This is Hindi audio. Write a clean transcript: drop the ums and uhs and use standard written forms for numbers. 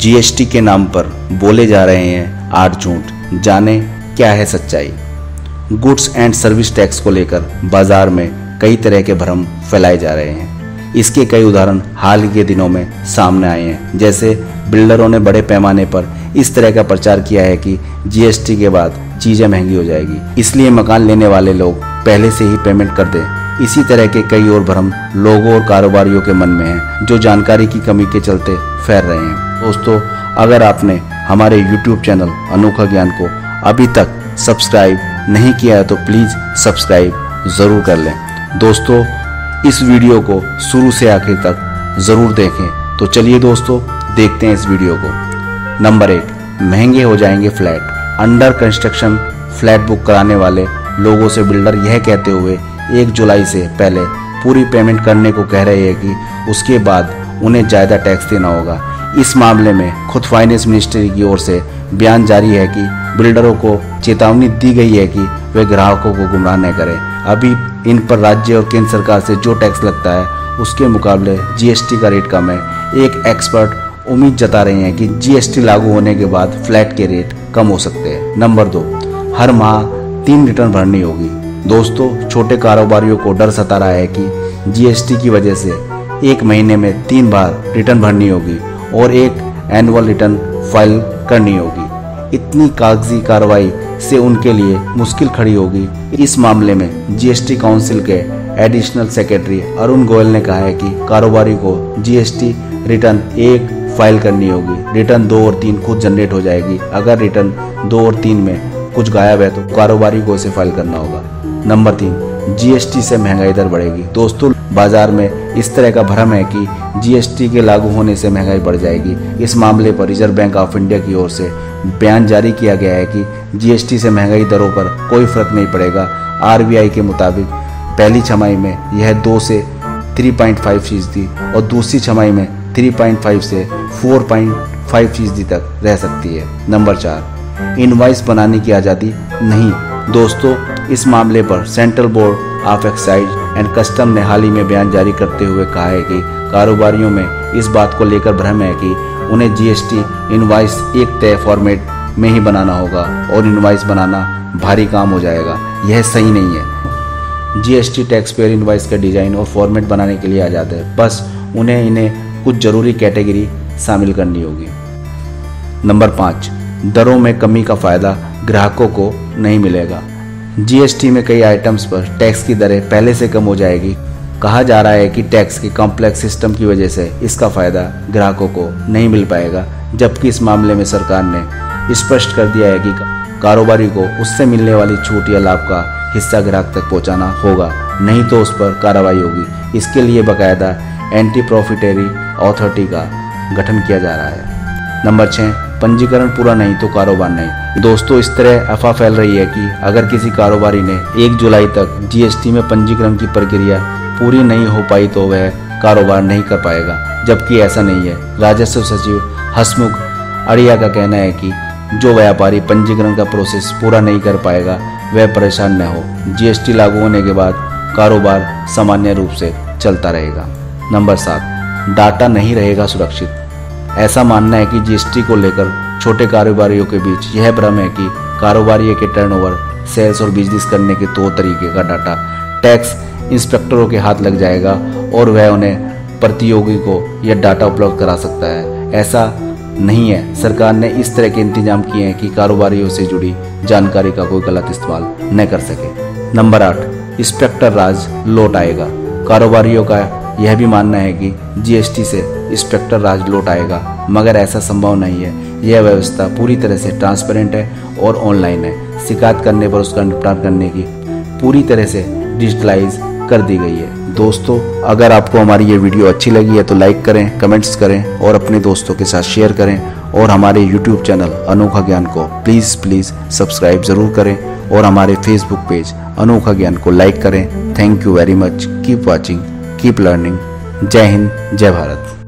जीएसटी के नाम पर बोले जा रहे हैं आठ झूठ, जाने क्या है सच्चाई। गुड्स एंड सर्विस टैक्स को लेकर बाजार में कई तरह के भ्रम फैलाए जा रहे हैं। इसके कई उदाहरण हाल के दिनों में सामने आए हैं। जैसे बिल्डरों ने बड़े पैमाने पर इस तरह का प्रचार किया है कि जीएसटी के बाद चीज़ें महंगी हो जाएगी, इसलिए मकान लेने वाले लोग पहले से ही पेमेंट कर दें। इसी तरह के कई और भ्रम लोगों और कारोबारियों के मन में हैं, जो जानकारी की कमी के चलते फैल रहे हैं। दोस्तों, अगर आपने हमारे YouTube चैनल अनोखा ज्ञान को अभी तक सब्सक्राइब नहीं किया है तो प्लीज़ सब्सक्राइब ज़रूर कर लें। दोस्तों, इस वीडियो को शुरू से आखिर तक ज़रूर देखें। तो चलिए दोस्तों, देखते हैं इस वीडियो को। नंबर 1, महंगे हो जाएंगे flat. Under construction flat book कराने वाले लोगों से बिल्डर यह कहते हुए 1 जुलाई से पहले पूरी पेमेंट करने को कह रहे हैं कि उसके बाद उन्हें ज़्यादा टैक्स देना होगा। इस मामले में खुद फाइनेंस मिनिस्ट्री की ओर से बयान जारी है कि बिल्डरों को चेतावनी दी गई है कि वे ग्राहकों को गुमराह न करें। अभी इन पर राज्य और केंद्र सरकार से जो टैक्स लगता है उसके मुकाबले जीएसटी का रेट कम है। एक एक्सपर्ट उम्मीद जता रहे हैं कि जीएसटी लागू होने के बाद फ्लैट के रेट कम हो सकते हैं। नंबर 2, हर माह 3 रिटर्न भरनी होगी। दोस्तों, छोटे कारोबारियों को डर सता रहा है कि जीएसटी की वजह से 1 महीने में 3 बार रिटर्न भरनी होगी और एक एनुअल रिटर्न फाइल करनी होगी। इतनी कागजी कार्रवाई से उनके लिए मुश्किल खड़ी होगी। इस मामले में जीएसटी काउंसिल के एडिशनल सेक्रेटरी अरुण गोयल ने कहा है कि कारोबारी को जीएसटी रिटर्न 1 फाइल करनी होगी। रिटर्न 2 और 3 खुद जनरेट हो जाएगी। अगर रिटर्न 2 और 3 में कुछ गायब है तो कारोबारी को इसे फाइल करना होगा। नंबर 3, जीएसटी से महंगाई दर बढ़ेगी। दोस्तों, बाजार में इस तरह का भ्रम है कि जीएसटी के लागू होने से महंगाई बढ़ जाएगी। इस मामले पर रिजर्व बैंक ऑफ इंडिया की ओर से बयान जारी किया गया है कि जीएसटी से महंगाई दरों पर कोई फर्क नहीं पड़ेगा। आरबीआई के मुताबिक पहली छमाही में यह 2 से 3.5% और दूसरी छमाही में 3.5 से 4.5% तक रह सकती है। नंबर 4, इनवॉइस बनाने की आज़ादी नहीं। दोस्तों, इस मामले पर central board of excise and custom ने हाल ही में बयान जारी करते हुए कहा है कि कारोबारियों में इस बात को लेकर भ्रम है कि उन्हें जीएसटी इनवॉइस एक तय फॉर्मेट में ही बनाना होगा और इनवॉइस बनाना भारी काम हो जाएगा। यह सही नहीं है। जीएसटी टैक्स पेयर इनवॉइस का डिज़ाइन और फॉर्मेट बनाने के लिए आज़ाद है, बस इन्हें कुछ ज़रूरी कैटेगरी शामिल करनी होगी। नंबर 5, दरों में कमी का फ़ायदा ग्राहकों को नहीं मिलेगा। जीएसटी में कई आइटम्स पर टैक्स की दरें पहले से कम हो जाएगी। कहा जा रहा है कि टैक्स के कॉम्प्लेक्स सिस्टम की वजह से इसका फ़ायदा ग्राहकों को नहीं मिल पाएगा, जबकि इस मामले में सरकार ने स्पष्ट कर दिया है कि कारोबारी को उससे मिलने वाली छूट या लाभ का हिस्सा ग्राहक तक पहुंचाना होगा, नहीं तो उस पर कार्रवाई होगी। इसके लिए बाकायदा एंटी प्रॉफिटरी अथॉरिटी का गठन किया जा रहा है। नंबर 6, पंजीकरण पूरा नहीं तो कारोबार नहीं। दोस्तों, इस तरह अफवाह फैल रही है कि अगर किसी कारोबारी ने 1 जुलाई तक जीएसटी में पंजीकरण की प्रक्रिया पूरी नहीं हो पाई तो वह कारोबार नहीं कर पाएगा, जबकि ऐसा नहीं है। राजस्व सचिव हसमुख अढ़िया का कहना है कि जो व्यापारी पंजीकरण का प्रोसेस पूरा नहीं कर पाएगा वह परेशान न हो। जीएसटी लागू होने के बाद कारोबार सामान्य रूप से चलता रहेगा। नंबर 7, डाटा नहीं रहेगा सुरक्षित। ऐसा मानना है कि जीएसटी को लेकर छोटे कारोबारियों के बीच यह भ्रम है कि कारोबारी के टर्नओवर, सेल्स और बिजनेस करने के 2 तरीके का डाटा टैक्स इंस्पेक्टरों के हाथ लग जाएगा और वह उन्हें प्रतियोगी को यह डाटा उपलब्ध करा सकता है। ऐसा नहीं है। सरकार ने इस तरह के इंतजाम किए हैं कि कारोबारियों से जुड़ी जानकारी का कोई गलत इस्तेमाल न कर सके। नंबर 8, इंस्पेक्टर राज लौट आएगा। कारोबारियों का यह भी मानना है कि जीएसटी से इंस्पेक्टर राज लौट आएगा, मगर ऐसा संभव नहीं है। यह व्यवस्था पूरी तरह से ट्रांसपेरेंट है और ऑनलाइन है। शिकायत करने पर उसका निपटान करने की पूरी तरह से डिजिटलाइज कर दी गई है। दोस्तों, अगर आपको हमारी ये वीडियो अच्छी लगी है तो लाइक करें, कमेंट्स करें और अपने दोस्तों के साथ शेयर करें और हमारे YouTube चैनल अनोखा ज्ञान को प्लीज़ सब्सक्राइब ज़रूर करें और हमारे फेसबुक पेज अनोखा ज्ञान को लाइक करें। Thank you very much. Keep watching, keep learning. जय हिंद, जय भारत।